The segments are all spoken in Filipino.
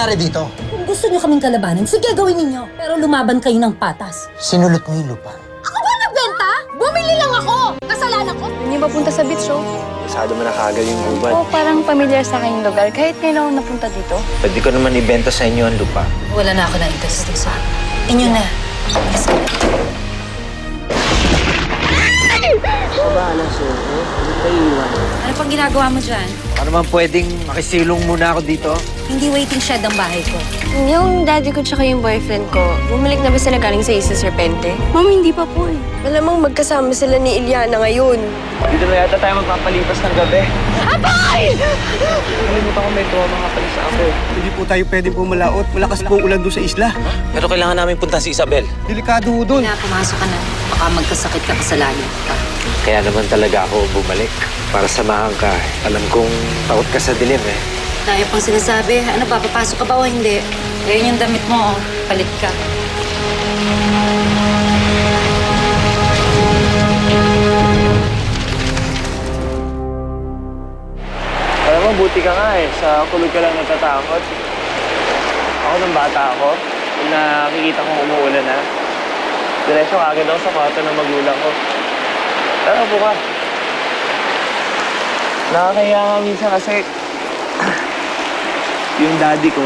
nangyari dito? Kung gusto nyo kaming kalabanan, sige gawin ninyo. Pero lumaban kayo ng patas. Sinulot mo yung lupa. Ako ba nagbenta? Bumili lang ako! Kasalanan ko! Hindi ba punta sa beach show? Masyado mo na kaagad yung gubat. Oo, parang familiar sa akin yung lugar. Kahit ngayon ako napunta dito. Pwede ko naman ibenta sa inyo ang lupa. Wala na ako na interest sa inyo na. Let's go. Ano pang ginagawa mo dyan? Ano man pwedeng makisilong muna ako dito? Hindi waiting shed ang bahay ko. Yung daddy ko tsaka yung boyfriend ko, bumalik na ba sila galing sa Isla Serpente? Mama, hindi pa po eh. Malamang magkasama sila ni Iliana ngayon. Dito na yata tayo magpapalipas ng gabi. Apay! Nakalimutan ko may tuwa mga pala sa ako. Hindi po tayo pwedeng pumalaot. Malakas po ulan doon sa isla. Pero kailangan namin punta si Isabel. Delikado ho doon. Kaya pumasok ka na. Baka magkasakit ka, kasalanan ka. Kaya naman talaga ako bumalik. Para samahan ka. Alam kong takot ka sa dilim eh. Tayo pang sinasabi, ano ba, papasok ka ba o hindi? Ngayon yung damit mo, oh. Palit ka. Alam mo, buti ka nga eh. Sa kulog ka lang natatakot. Ako nung bata ako, kung nakikita kong umuulan na, diretso agad ako sa kwarto ng magulang ko. Tara po ka. Nakakaya nga minsan kasi yung daddy ko,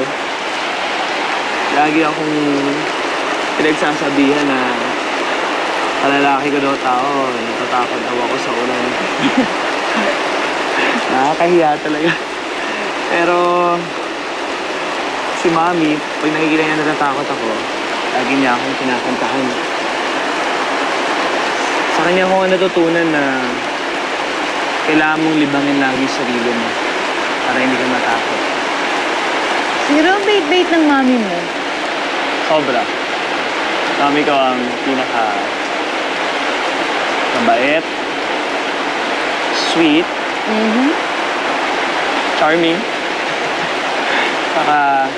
lagi akong pinagsasabihan na kalalaki ko daw tao, natatakot daw ako sa ulan. Nakakahiya talaga. Pero si Mami, pag nakikita niya natatakot ako, lagi niya akong kinakantahan. Sa kanya ko nga natutunan na kailangan mong libangin lagi yung sarili mo para hindi ka matakot. Zero bait-bait ng mami mo. Sobra. Mami ko ang pinaka mabait, sweet, charming. Saka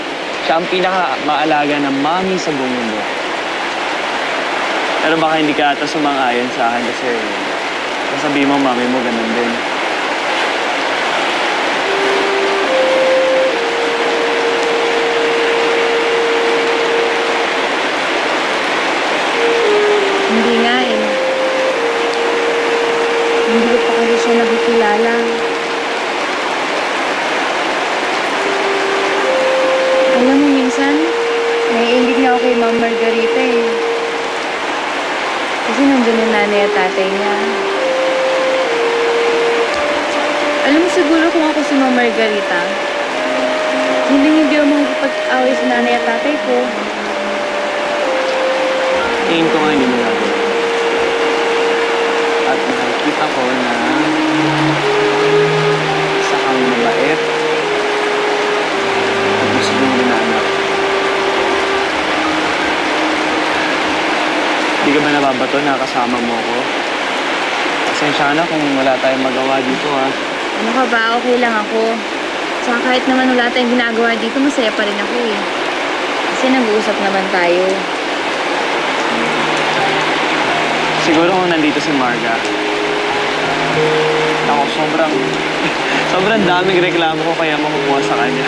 siya ang pinaka maalaga ng mami sa buong mundo. Pero baka hindi ka ata sumang-ayon sa akin kasi sasabihin mo mami mo ganun din. Hindi nga eh. Hindi ko pa kasi siya nakikilala. Alam mo, minsan, naiingit nga ako kay Ma'am Margarita eh. Kasi nandun yung nanay at tatay niya. Alam mo siguro kung ako si Ma'am Margarita, hindi ako makikipag-away sa nanay at tatay ko. Tingin ko nga hindi mo gagawin. At nakikita ko na isa kang mabait at gusto mong ginanap. Hindi ka ba nababato na kasama mo ko? Pasensya na kung wala tayong magawa dito ha. Ano ka ba? Okay lang ako. Tsaka kahit naman wala tayong ginagawa dito, masaya pa rin ako eh. Kasi nag-uusap naman tayo. Siguro kung nandito si Marga, ako sobrang daming reklamo ko kaya makukuha sa kanya.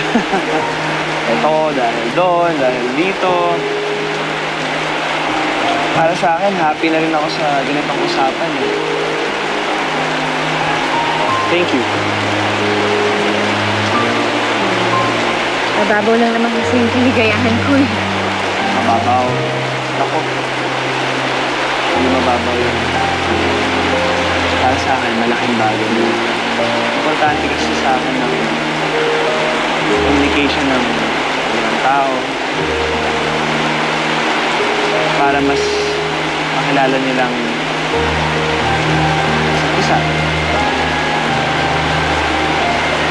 Ito, dahil doon, dahil dito. Para sa akin, happy na rin ako sa ganitong usapan eh. Thank you. Mababaw lang naman kasi yung kaligayahan ko eh. Mababaw. Ako. Hindi mababaw yun. Para sa akin, malaking bagay yun. Importante kasi sa akin ng communication ng ibang tao. Para mas makilala nilang isa.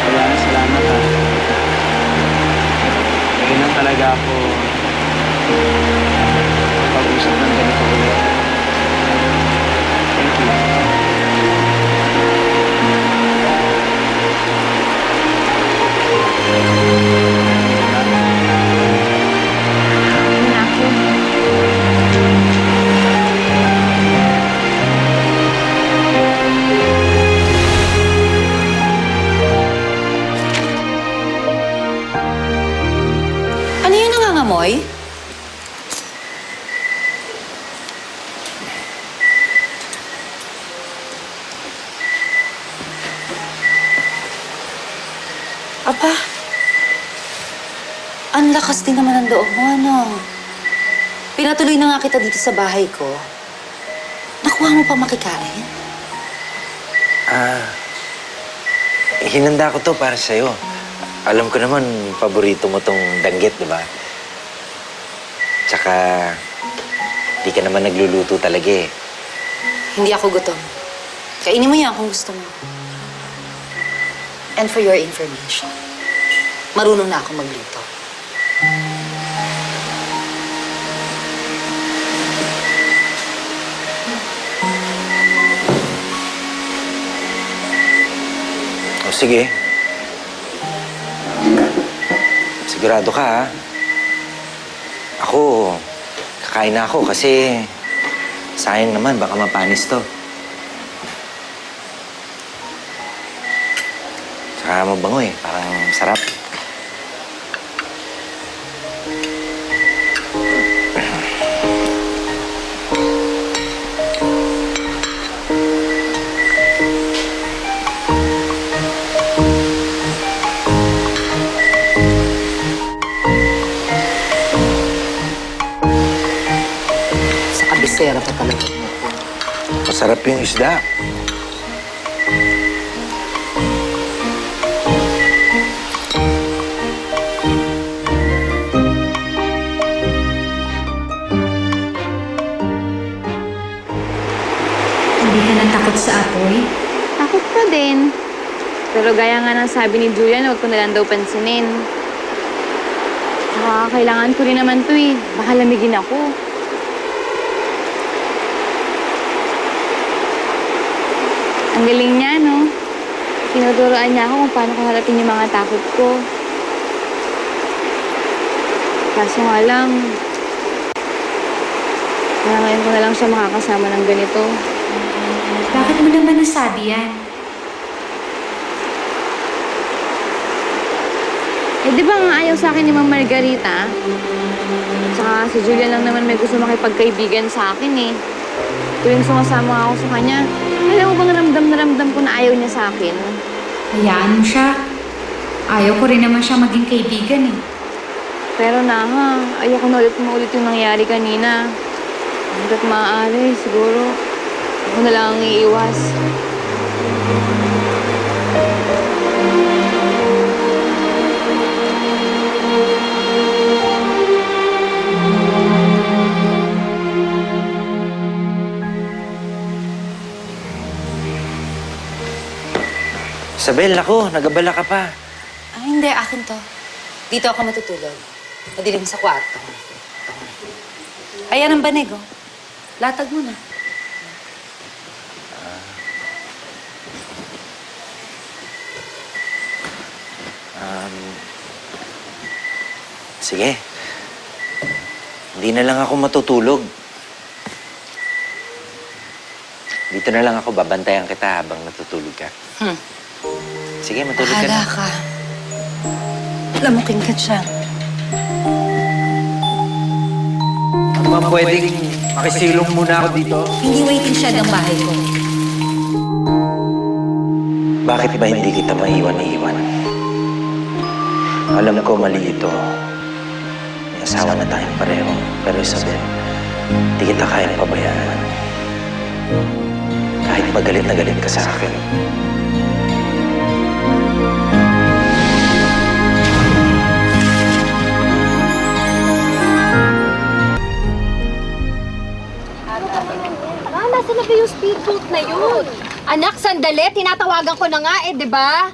Kaya na salamat ha. Ngayon lang talaga ako pag-usap ng ganito ulit. Thank you. Yun ako. Aba, ang lakas din naman ng loob mo, ano? Pinatuloy na nga kita dito sa bahay ko. Nakuha mo pa makikain? Hinanda ko to para sa'yo. Alam ko naman, paborito mo tong danggit, di ba? Tsaka, di ka naman nagluluto talaga eh. Hindi ako gutom. Kainin mo yan kung gusto mo. And for your information, marunong na ako magluto. O sige. Sigurado ka, ha? Ako, kakain na ako kasi sayang naman, baka mapanis to. Saka mabango eh, parang sarap. Sa kabisera pa talaga. Masarap yung isda. Hindi ka natakot sa apoy? Takot ko din. Pero gaya nga ng sabi ni Julian, huwag ko na lang daw pansinin. Saka kailangan ko rin naman to eh. Baka lamigin ako. Ang galing niya, no? Tinuturoan niya ako kung paano ko harapin yung mga takot ko. Kaso nga lang, parang ngayon ko na lang siya makakasama ng ganito. Bakit mo naman nasabi yan? Eh, di ba nga ayaw sa akin ni Ma'am Margarita? Tsaka si Julian lang naman may gusto makipagkaibigan sa akin eh. Tuwing sumasama ako sa kanya, alam mo bang ramdam na ramdam ko na ayaw niya sa akin? Hayaan mo siya. Ayaw ko rin naman siya maging kaibigan eh. Pero na nga, ayoko na ulit yung nangyari kanina. Hanggat maaari, siguro, ako na lang ang iiwas. Isabel, ako, nagabala ka pa. Hindi. Akin to. Dito ako matutulog. Madilim sa kwarto. Ayan ang banig, oh. Latag mo na. Sige. Hindi na lang ako matutulog. Dito na lang ako, babantayan kita habang natutulog ka. Sige, matulog ka na. Bahala ka. Lamukin ka dyan. Ma'am, pwedeng makisilong muna ako dito? Hindi waiting shed ang bahay ko. Bakit ba hindi kita maiwan-iwan? Alam ko mali ito. May asawa na tayong pareho. Pero Isabel, hindi kita kayang pabayaan. Kahit magalit na galit ka sa akin. Nasaan na ba yung speedboat na yun? Anak, sandali. Tinatawagan ko na nga eh, di ba?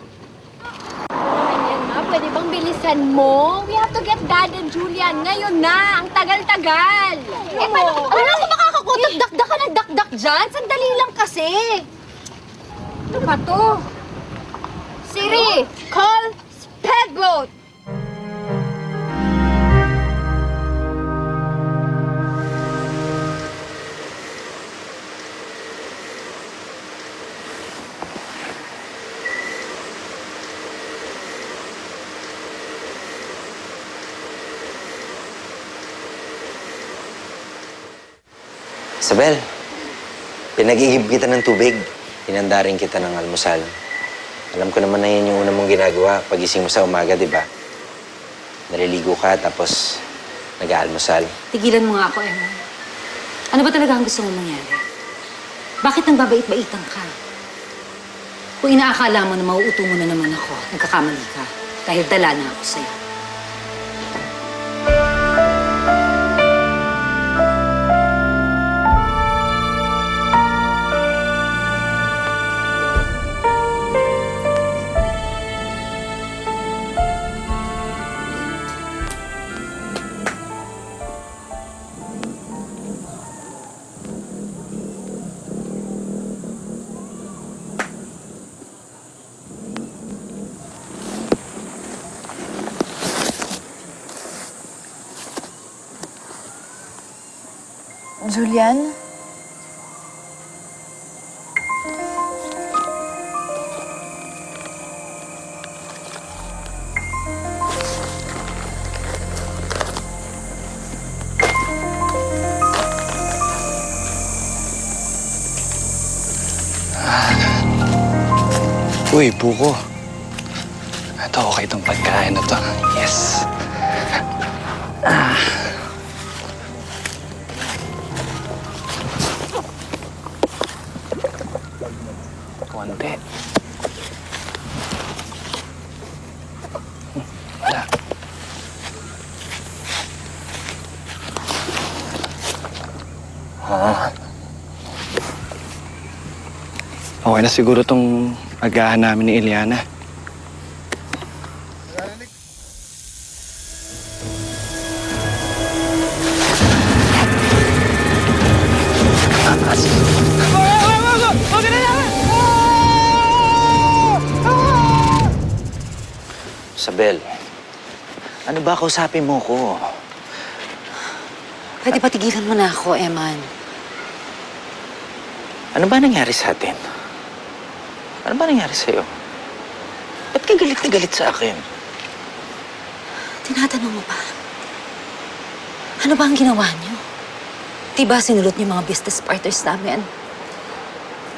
Ayan na, pwede bang bilisan mo? We have to get Dad and Julian ngayon na. Ang tagal-tagal. Eh, paano ako makakakutot? Dakdak ka ng dakdak dyan? Sandali lang kasi. Ano ba to? Siri, call speedboat. Isabel, pinag-igib kita ng tubig. Hinanda rin kita ng almusal. Alam ko naman na yun yung una mong ginagawa pagising mo sa umaga, di ba? Naliligo ka, tapos nag-aalmusal. Tigilan mo nga ako, Emma. Ano ba talaga ang gusto mong mangyari? Bakit nagbabait-baitan ka? Kung inaakala mo na mauuto mo na naman ako, nagkakamali ka. Dahil dala na ako sa'yo. Julian? Uy, buko. Ito, okay itong pagkain na to. Yes. Konti. Wala. Okay na siguro tong agahan namin ni Eliana. Isabel, ano ba kausapin mo ko? Pwede ba tigilan mo na ako, Eman? Ano ba nangyari sa atin? Ano ba nangyari sa'yo? Ba't ka galit na galit sa akin? Tinatanong mo ba? Ano ba ang ginawa niyo? Diba sinulot niyo mga business partners namin?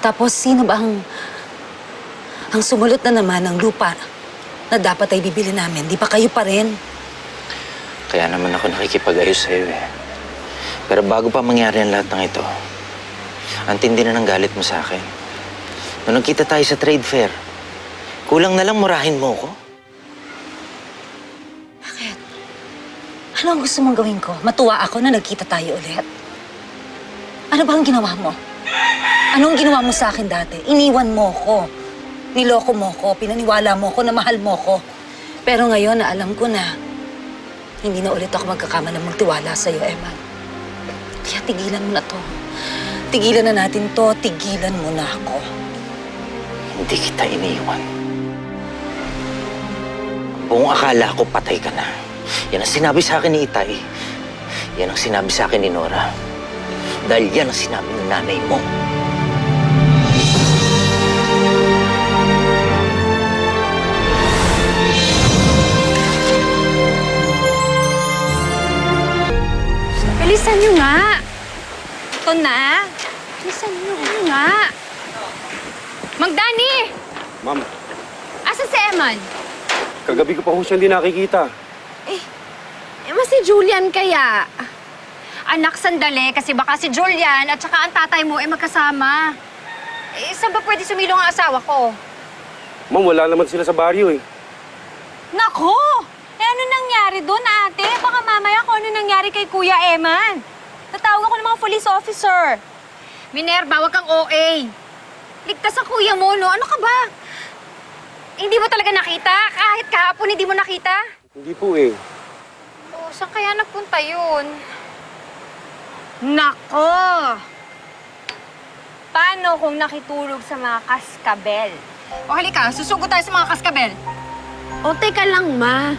Tapos sino ba ang sumulot na naman ng lupa na dapat ay bibili namin? Di ba kayo pa rin? Kaya naman ako nakikipag-ayos sa'yo eh. Pero bago pa mangyari ang lahat ng ito, ang tindi na ng galit mo sa akin. Nung nagkita tayo sa trade fair, kulang na lang murahin mo ko. Bakit? Ano ang gusto mong gawin ko? Matuwa ako na nagkita tayo ulit. Ano ba ang ginawa mo? Anong ginawa mo sa akin dati? Iniwan mo ko. Niloko mo ko. Pinaniwala mo ko na mahal mo ko. Pero ngayon na alam ko na hindi na ulit ako magkakamalang magtiwala sa'yo, Emma. Kaya tigilan mo na to. Tigilan na natin to. Tigilan mo na ako. Hindi kita iniwan. Buong akala ko patay ka na. Yan ang sinabi sa akin ni Itay. Yan ang sinabi sa akin ni Nora. Dahil yan ang sinabi ng nanay mo. Bilisan nyo nga! Ito na! Bilisan nyo nga! Mang Danny! Ma'am, Asa si Eman? kagabi ko pa ho siya hindi nakikita. Si Julian kaya? Anak, sandali, kasi baka si Julian at saka ang tatay mo ay magkasama. Saan ba pwede sumilong ang asawa ko? Ma'am, wala naman sila sa baryo eh. Nako! Ano nangyari doon, ate? Baka mamaya kung ano nangyari kay Kuya Eman. Tatawag ako ng mga police officer. Minerva, wag kang OA. Ligtas ang kuya mo, no? Ano ka ba? Hindi mo talaga nakita? Kahit kahapon hindi mo nakita? Hindi po eh. Oh, saan kaya nagpunta yun? Nako! Paano kung nakitulog sa mga kaskabel? O halika, susugod tayo sa mga kaskabel. O teka lang, ma.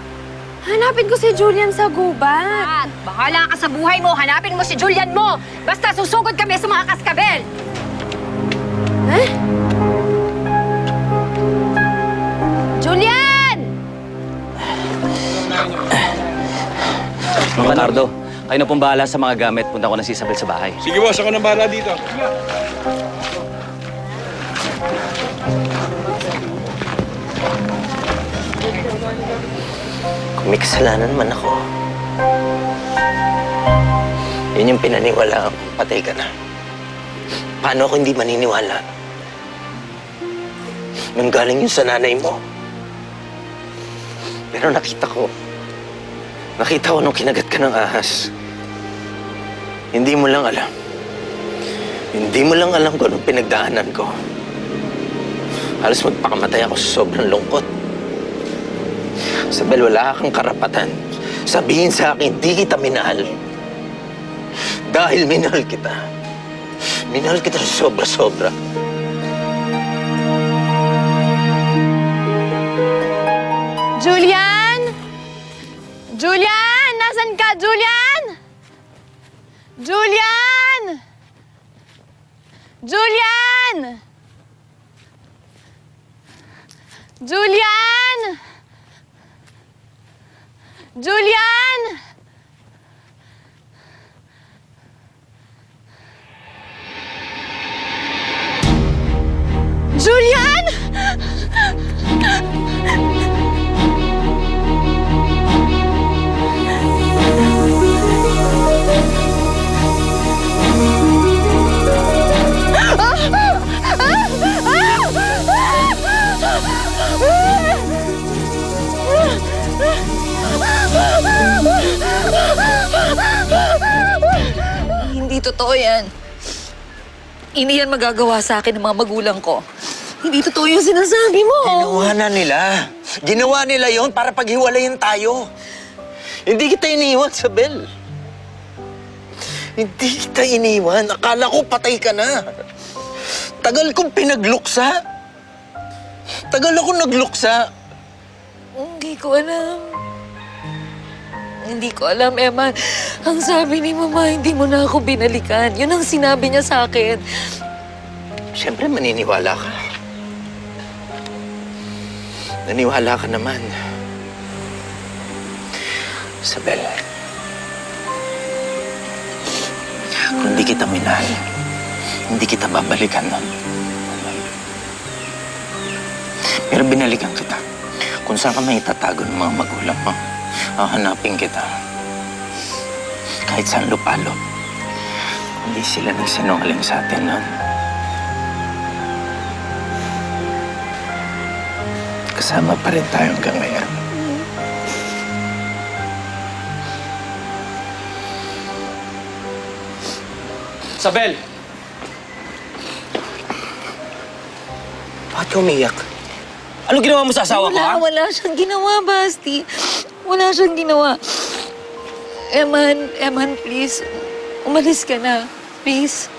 Hanapin ko si Julian sa gubat. Bahala ka sa buhay mo. Hanapin mo si Julian mo. Basta susugod kami sa mga kaskabel. Julian! Mang Bernardo, kayo na pong bahala sa mga gamit. Punta ko na si Isabel sa bahay. Sige boss, ako nang bahala dito. May kasalanan man ako. Yun yung pinaniwalaan ko, patay ka na. Paano ako hindi maniniwala? Nanggaling yun sa nanay mo. Pero nakita ko nung kinagat ka ng ahas. Hindi mo lang alam. Hindi mo lang alam kung anong pinagdaanan ko. Halos magpakamatay ako sa sobrang lungkot. Isabel, wala kang karapatan. Sabihin sa akin, di kita minahal. Dahil minahal kita. Minahal kita sa sobra-sobra. Julian! Julian! Nasaan ka, Julian? Julian! Julian! Julian! Julian! Julian! Hindi totoo yan. Hindi yan magagawa sa akin ng mga magulang ko. Hindi totoo yung sinasabi mo. Ginawa na nila. Ginawa nila yon para paghiwalayin tayo. Hindi kita iniwan, Isabel. Hindi kita iniwan. Akala ko patay ka na. Tagal kong pinagluksa. Tagal ako nagluksa. Hindi ko alam. Hindi ko alam, Eman. Ang sabi ni Mama, hindi mo na ako binalikan. Yun ang sinabi niya sa akin. Siyempre, maniniwala ka. Naniwala ka naman. Isabel, kung di kita minahal, hindi kita babalikan nun. Pero binalikan kita. Kung saan ka may itatago ng mga magulang mo, hahanapin kita. Kahit saan lupalop. Hindi sila nagsinungaling sa atin nun. Kasama pa rin tayo hanggang ngayon. Isabel! Bakit ka umiyak? Ano ginawa mo sa asawa ko, ha? Wala siyang ginawa, Basti. Wala siyang ginawa. Eman, please. Umalis ka na. Please.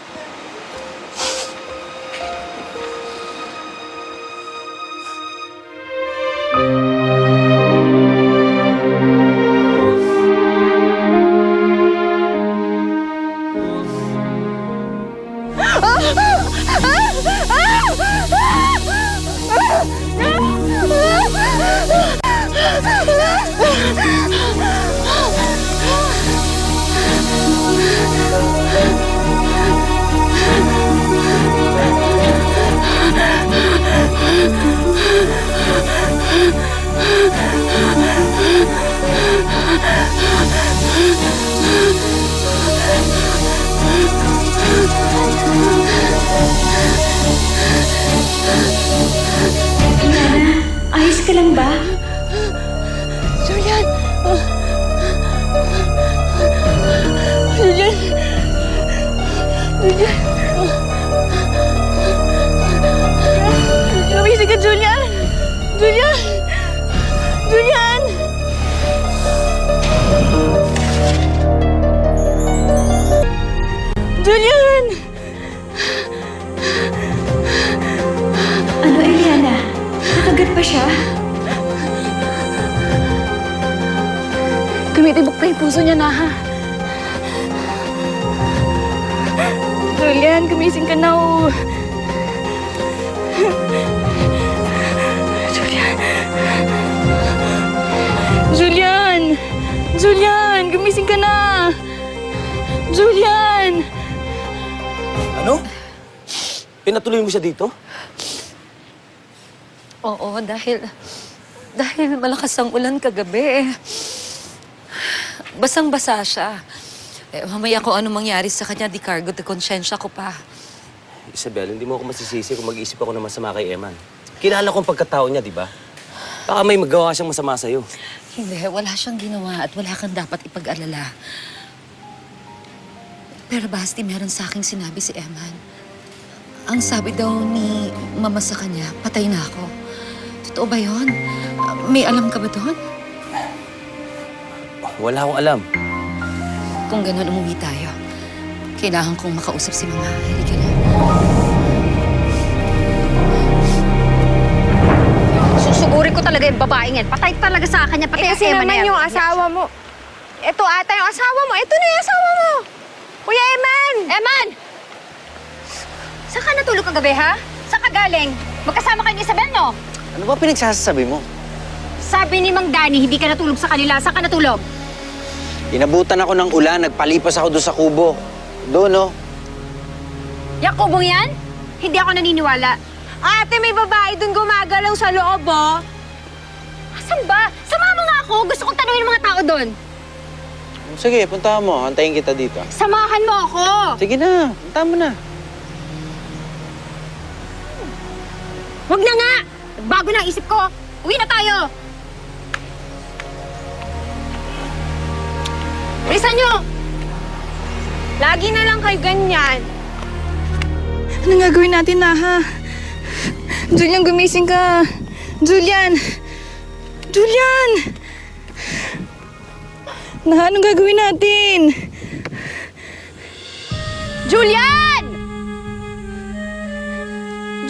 Ayos ka lang ba? Julian! Julian! Julian! Lumisig ka, Julian! Julian! Julian! Julian! Ano, Eliana? Nakagat pa siya? Tumitibok pa yung puso niya na, ha? Julian, gumising ka na, oh. Julian! Julian! Julian, gumising ka na! Julian! Ano? Pinatuloy mo siya dito? Oo, dahil Dahil malakas ang ulan kagabi. Basang-basa siya. Mamaya kung ano mangyari sa kanya, di cargo de konsyensya ko pa. Isabel, hindi mo ako masisisi kung mag-iisip ako na masama kay Eman. Kilala ko ang pagkatao niya, di ba? Baka may magawa siyang masama sa'yo. Hindi, wala siyang ginawa at wala kang dapat ipag-alala. Pero Basti, meron sa aking sinabi si Eman. Ang sabi daw ni Mama sa kanya, patay na ako. Totoo ba yun? May alam ka ba doon? Wala akong alam. Kung gano'n, umuwi tayo. Kailangan kong makausap si Mama. Halika na. Susugurin ko talaga yung babaeng yan. Patay talaga sa akin yan. Patay Kasi ang Eman naman yan. yung asawa mo. Ito ata yung asawa mo. Ito na yung asawa mo. Kuya Eman! Eman! Saan ka natulog kagabi, ha? Saan ka galing? Magkasama kayo ni Isabel, no? Ano ba pinagsasabi mo? Sabi ni Mang Danny, hindi ka natulog sa kanila. Saan ka natulog? Inabutan ako ng ulan, nagpalipas ako doon sa kubo. Doon, no? Yakubong yan? Hindi ako naniniwala. Ate, may babae dun gumagalaw sa loob, oh. Asan ba? Sama mo nga ako. Gusto kong tanungin ng mga tao doon. Sige, puntahan mo. Antayin kita dito. Samahan mo ako. Sige na, puntahan mo na. Huwag na nga. Bago na ang isip ko. Uwi na tayo. Bilisan nyo. Lagi na lang kayo ganyan. Anong gagawin natin na, ha? Julian, gumising ka. Julian! Julian! Na, anong gagawin natin? Julian!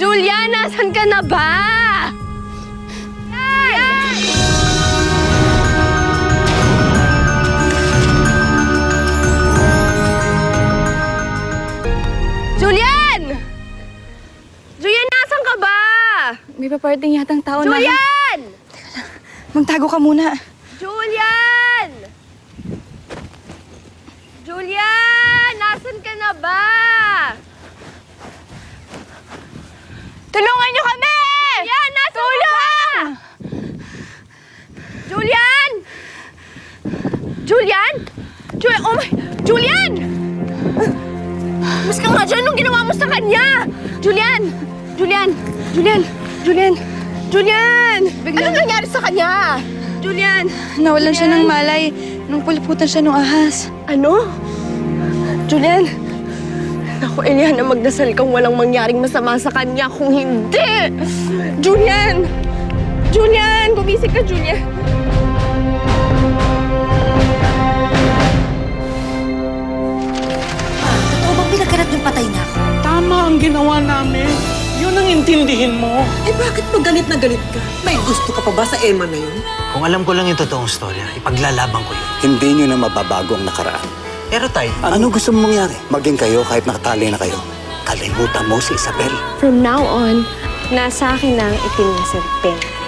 Julian, nasan ka na ba? Julian! Julian, nasan ka ba? May paparting yatang tao na. Julian! Magtago ka muna. Julian! Julian! Nasan ka na ba? Tulungan niyo kami! Julian, nasan ka ba? Julian! Julian? Oh my... Julian! Mas ka nga dyan nung ginawa mo sa kanya! Julian! Julian! Julian! Julian! Julian! Anong nangyari sa kanya? Julian! Nawalan siya ng malay nung puluputan siya ng ahas. Ano? Julian! Naku, Eliana, magdasal kang walang mangyaring masama sa kanya. Kung hindi! Julian! Julian! Gumising ka, Julian! Totoo bang pinagkarat yung patay na ako? Tama ang ginawa namin. Yun ang intindihin mo. Eh bakit mo galit na galit ka? May gusto ka pa ba sa Emma na yun? Kung alam ko lang yung totoong storya, ipaglalaban ko yun. Hindi nyo na mababago ang nakaraan. Pero tay, Ano gusto mong mangyari? Maging kayo kahit nakatali na kayo. Kalimutan mo si Isabel. From now on, nasa akin na ang itim na serpente.